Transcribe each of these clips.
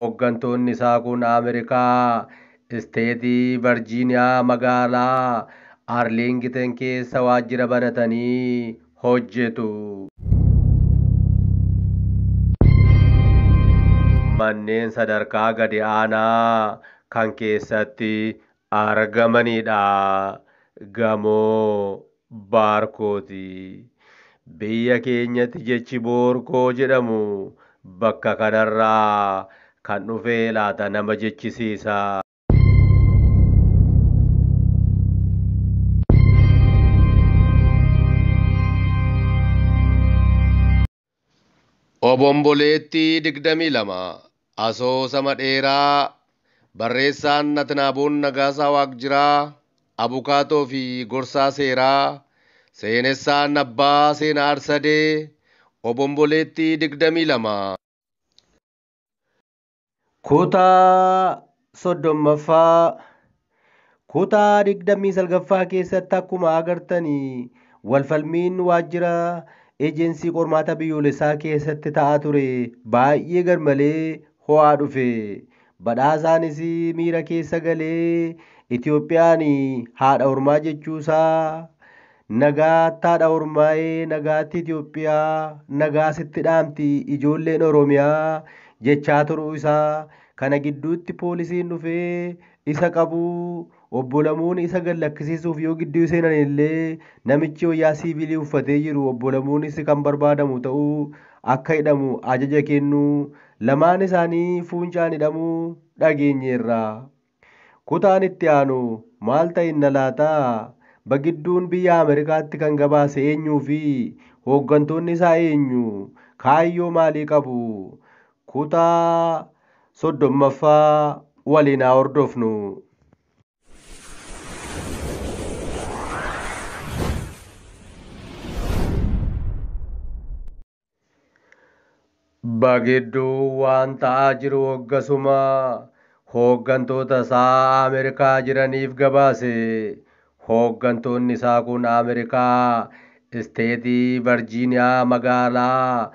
Hooggantoonni isaa kun Ameerikaa isteetii Virjiiniyaa magaalaa Arlington keessa waajjira banatanii hojjetu. Manneen sadarkaa gadi aanaa kan keessatti argamanidha. Gamoo baarkooti. Biyya keenyatti jechi boorkoo jedhamu bakka kanarraa kan dhufe laata nama jechisiisa. Obomboleettii 22 Asoosama dheeraa barreessaan Natnaaboon Nagaasaa Waaqjiraa Abukaatoo fi Gorsaa Seeraa Seenessaan Abbaa Seenaa Arsadee Obomboleettii 22 Kutaa 30ffaa Kutaa 29ffaa keessatti akkuma agartanii walfalmiin waajjira eejensii qormaata biyyoolessaa keessatti ta'aa ture baay'ee garmalee ho'aa dhufe. Badhaasaanis miira keessa galee Itoophiyaan haadha ormaa jechuusaa nagaatti haadha ormaa'ee nagaatti Itoophiyaa nagaasitti dhaamti ijoolleen Oromiyaa jechaa turuu isaa kana gidduutti poolisiin dhufee isa qabu obbo Lamuun isa gallakkisiisuuf yoo gidduu seenan illee namichi wayyaa siivilii uffatee jiru obbo Lamuunis kan barbaadamu ta'uu akka hidhamu ajaja kennu lamaan isaanii fuuncaan hidhamuu dhageenyeerra. Kutaan itti aanu maal ta'inna laataa? Bagidduun biyya Ameerikaatti kan gabaase eenyuu fi hooggantoonni isaa eenyu? Kaayyoo maalii qabu? Kutaa 30ffaa waliin haa hordofnu. Bagidduu waan ta'aa jiru hoggasuma hooggantoota isaa Ameerikaa jiraniif gabaase. Hooggantoonni isaa kun Ameerikaa isteetii Virjiiniyaa magaalaa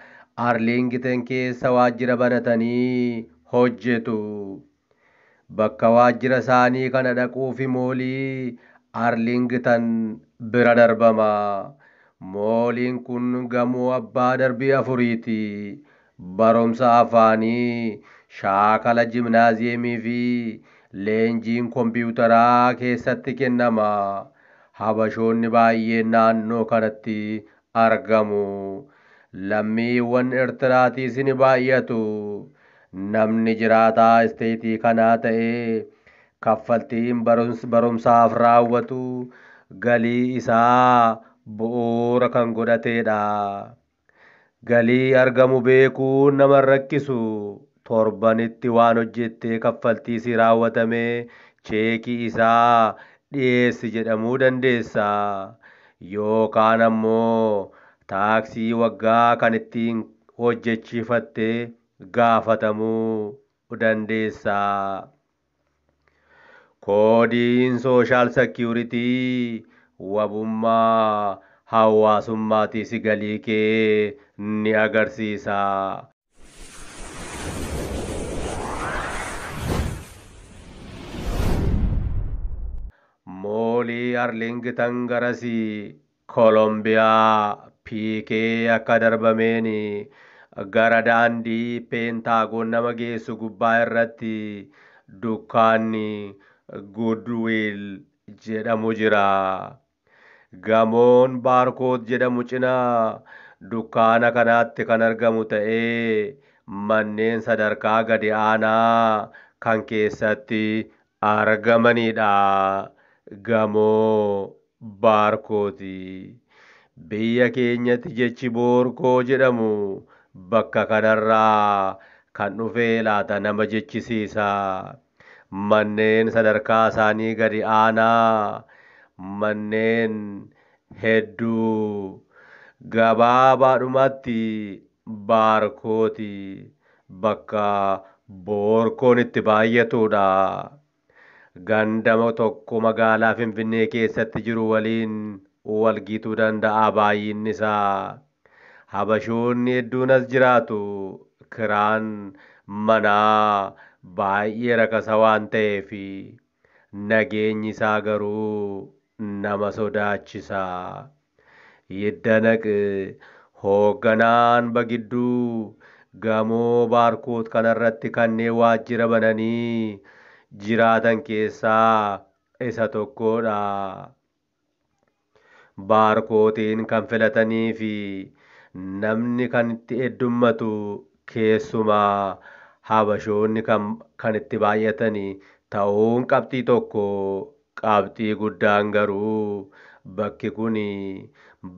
Arlington keessa waajjira banatanii hojjetu. Bakka waajjira isaanii kana dhaquuf moolii Arlington bira darbama. Mooliin kun gamoo abbaa darbii afuriiti. Barumsa afaanii, shaakala jimnaaziyeemii fi leenjiin kompiitaraa keessatti kennama. Habashoonni baay'een naannoo kanatti argamu. Lammiiwwan Eertiraatiis ni baay'atu. Namni jiraataa isteetii kanaa ta'ee kaffaltiin barumsaaf raawwatu galii isaa bu'uura kan godhatedha. Galii argamu beekuun nama rakkisu. Torbanitti waan hojjettee kaffaltii si raawwatamee cheekii isaa dhiyeessi jedhamuu dandeessa. Yookaan ammoo taaksii waggaa kan ittiin hojjechiifattee gaafatamuu dandeessa. Koodiin sooshaal seekiyuritii wabummaa hawaasummaatiis galii kee ni agarsiisa. Moolii Arlington garasii Koolombiyaa piikee akka darbameen gara daandii peentaagoon nama geessu gubbaa irratti dukkaanni Goodwill jedhamu jira. Gamoon baarkoot jedhamu cinaa dukkaana kanaatti kan argamu ta'ee manneen sadarkaa gadi aanaa kan keessatti argamanidha. Gamoo baarkooti. Biyya keenyatti jechi boorkoo jedhamu bakka kanarraa kan dhufe laata nama jechisiisa. Manneen sadarkaa isaanii gadi aanaa manneen hedduu gabaabaadhumatti baarkooti bakka boorkoon itti baay'atudha. Gandama tokko magaalaa Finfinnee keessatti jiru waliin walgituu danda'a baay'inni isaa. Habashoonni hedduun as jiraatu. Kiraan manaa baay'ee rakasa waan ta'eef nageenyi isaa garuu nama sodaachisa. Yiddanaq hoogganaan bagidduu gamoo baarkoot kanarratti kanneen waajjira bananii jiraatan keessaa isa tokkodha. Baarkootiin kan filatanii fi namni kan itti heddummatu keessumaa habashoonni kan itti baay'atanii ta'uun qabxii tokko. Qabxii guddaan garuu bakki kun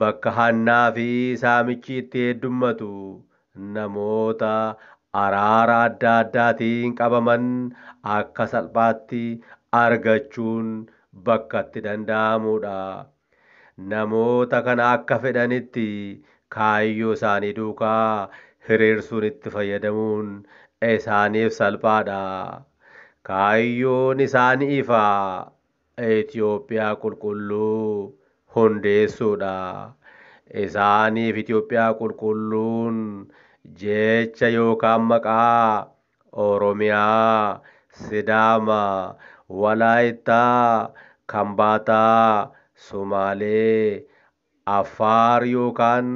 bakka hannaa fi saamichi itti heddummatu namoota araara adda addaatiin qabaman akka salphaatti argachuun bakka itti danda'amudha. Namoota kana akka fedhanitti kaayyoo isaanii duukaa hiriirsuun itti fayyadamuun isaaniif salphaadha. Kaayyoon isaanii ifaa Itoophiyaa qulqulluu hundeessuudha. Isaaniif Itoophiyaa qulqulluun jecha yookaan maqaa Oromiyaa, Sidaamaa, Walaayittaa, Kambaataa, Sumaalee, Affaar yookaan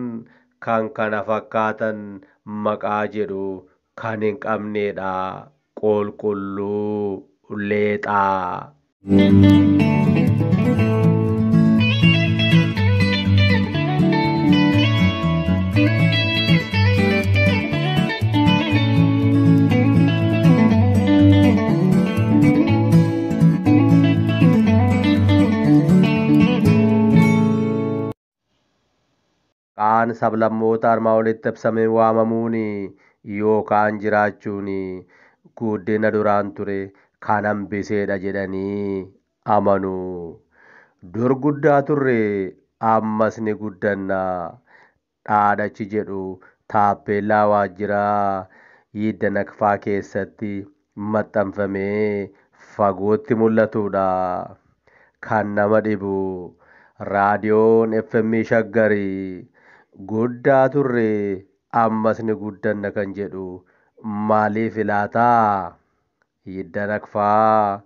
kan kana fakkaatan maqaa jedhu kan hin qabnedha. Qulqulluu leexaa. Kaan sablammoota armaa olitti ibsameen waamamuun yookaan jiraachuun guddina duraan ture kan hambiseedha jedhanii amanu. Dur guddaa turre ammas ni guddanna. Dhaadachi jedhu taappeellaa waajjiraa Yiddanaqfaa keessatti maxxanfamee fagootti mul'atudha. Kan nama dhibu raadiyoon FM Shaggarii guddaa turre ammas ni guddanna kan jedhu maaliif laataa? Yiddanaqfaa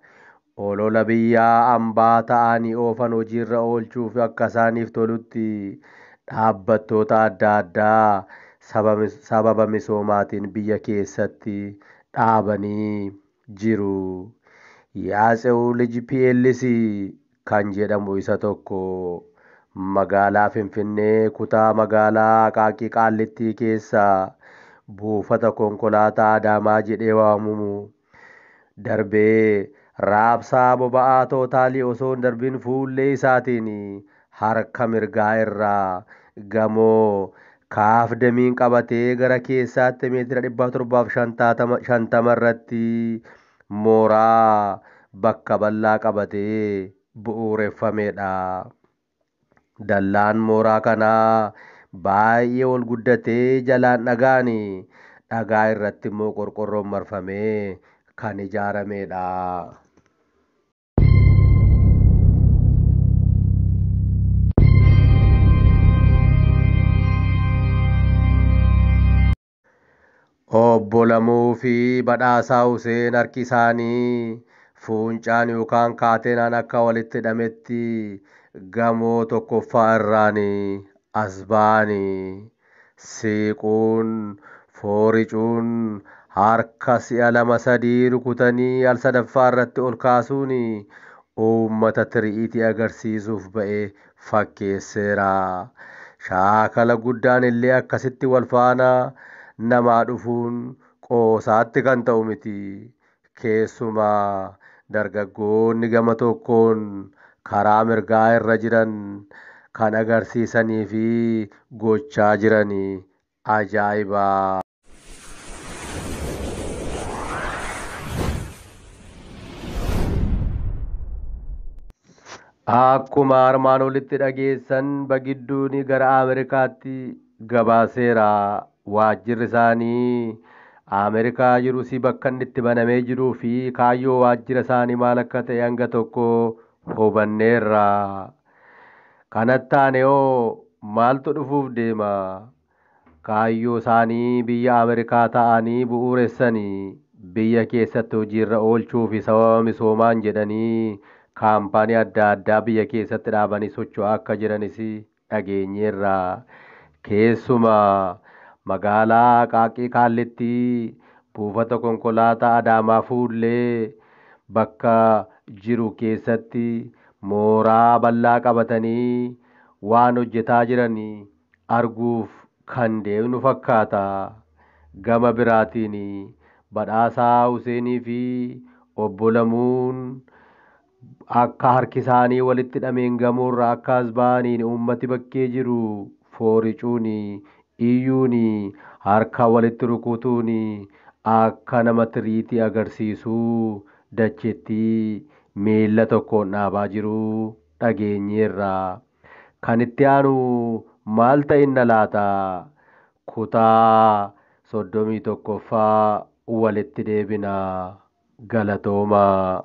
olola biyyaa hambaa ta'anii oofan hojiirra oolchuuf akka isaaniif tolutti dhaabbattoota adda addaa sababa misoomaatiin biyya keessatti dhaabanii jiru. Yaatsewuu Liji PLC kan jedhamu isa tokko magaalaa Finfinnee kutaa magaalaa Akaaqii Qaallittii keessaa buufata konkolaataa Adaamaa jedhee waamamu darbee raabsaa boba'aa tootaalii osoo hin darbiin fuullee isaatiin harka mirgaa irraa gamoo kaaf damiin qabatee gara keessaatti meetira 750 irratti mooraa bakka bal'aa qabatee bu'uureffamedha. Dallaan mooraa kanaa baay'ee ol guddatee jalaan dhagaa irratti immoo qorqorroon marfamee kan ijaaramedha. Obbo Lamuu fi Badhaasaa Huseen harki isaanii fuuncaan yookaan kaateenaan akka walitti hidhametti gamoo tokkoffaa irraan as ba'anii siiquun fooricuun harka si'a 2-3 rukutanii al sadaffaa irratti ol kaasuun uummata tiriitii agarsiisuuf ba'e fakkeesseera. Shaakala guddaan illee akkasitti wal faana namaa dhufuun qoosaatti kan ta'u miti. Keessumaa dargaggoonni gama tokkoon karaa mirgaa irra jiran kan agarsiisanii fi gochaa jiran ajaa'iba. Akkuma armaan olitti dhageessan bagidduun gara Ameerikaatti gabaaseera. Waajjirri isaanii Ameerikaa jirus bakka inni itti banamee jiruu fi kaayyoo waajjira isaanii maal akka ta'e hanga tokko hubanneerra. Kanatti aanee hoo maaltu dhufuuf deema? kaayyoo isaanii biyya Ameerikaa ta'anii bu'uuressanii biyya keessatti hojiirra oolchuu fi sababa misoomaan jedhanii kaampaanii adda addaa biyya keessatti dhaabanii socho'aa akka jiranis dhageenyeerra. Keessumaa magaalaa Qaaqii Kaallittii buufata konkolaataa Adaamaa Fuullee bakka jiru keessatti mooraa bal'aa qabatanii waan hojjetaa jiran arguuf kan deemnu fakkaata. Gama biraatiin badhaasaa Huseenii fi obbo Lamuun akka harki isaanii walitti hidhameen gamoorraa akka as ba'aniin uummati bakkee jiru fooricuun iyyuun harka walitti rukutuun akka nama tiriitii agarsiisuu dacheetti miila tokkoon dhaabaa jiru dhageenyeerra. Kan itti aanu maal ta'inna laata? Kutaa 31ffaa walitti deebina. Galatoomaa.